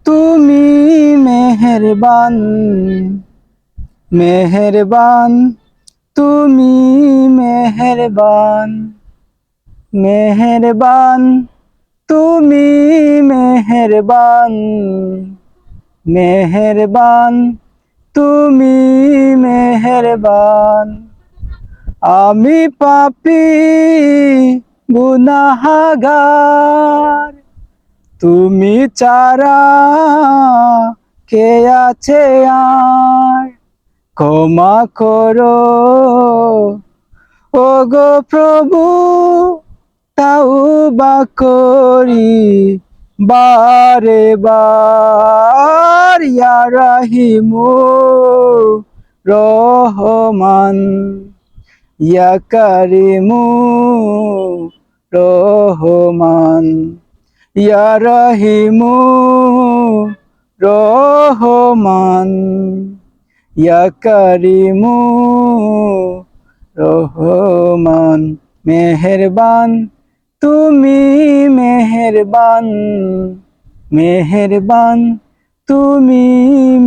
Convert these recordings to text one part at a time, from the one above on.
তুমি মেহেরবান, মেহেরবান তুমি মেহেরবান, মেহেরবান তুমি মেহেরবান, মেহেরবান তুমি মেহেরবান। আমি পাপী গুনাহগার, তুমি ছাড়া কে আছে আর? ক্ষমা করো ওগো প্রভু, তাওবা করি বারে বার। ইয়া রাহিমু রহমান, ইয়া কারিমু রহমান, ইয়া রাহিমু রহমান, ইয়া কারিমু রহমান। মেহেরবান তুমি মেহেরবান, মেহেরবান তুমি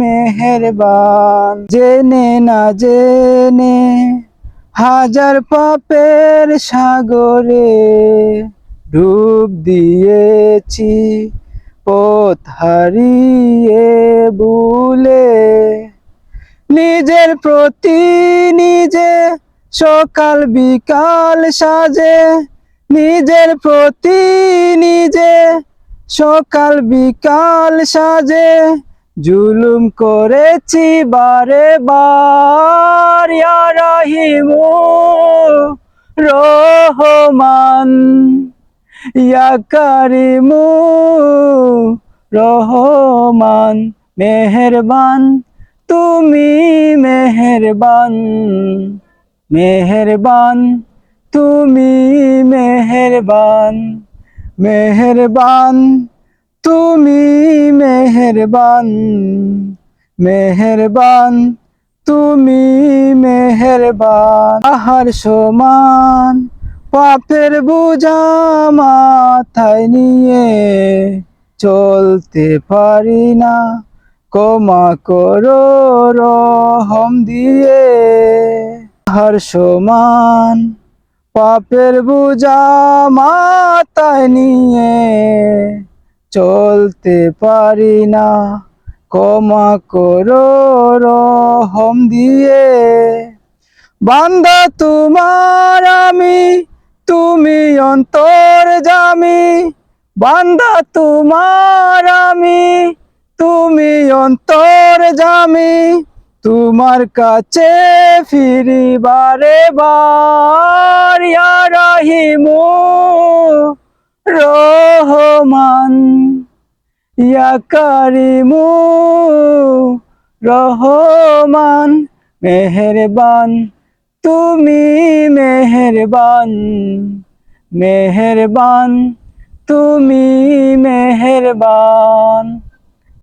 মেহেরবান। জেনে না জেনে হাজার পাপের সাগরে ডুব দিয়েছি, পথ হারিয়ে ভুলে। নিজের প্রতি নিজে সকাল বিকাল সাজে, নিজের প্রতি নিজে সকাল বিকাল সাজে জুলুম করেছি বারে বার। ইয়া রাহিমু রহমান, ইয়া কারিমু রহমান। মেহেরবান তুমি মেহেরবান, মেহেরবান তুমি মেহেরবান, মেহেরবান তুমি মেহেরবান, মেহেরবান তুমি মেহেরবান। আহার সমান পাপের বোঝা মাথায় নিয়ে চলতে পারি না, ক্ষমা করো রহম দিয়ে। আহার সমান পাপের বোঝা মাথায় নিয়ে চলতে পারি না, ক্ষমা করো রহম দিয়ে। বান্দা তোমার আমি, তুমি অন্তর্যামী, বান্দা তোমার আমি, তুমি অন্তর্যামী। তোমার কাছে ফিরি বারে বার। ইয়া রাহিমু রহমান, ইয়া কারিমু রহমান। মেহেরবান তুমি মেহেরবান, মেহেরবান তুমি মেহেরবান।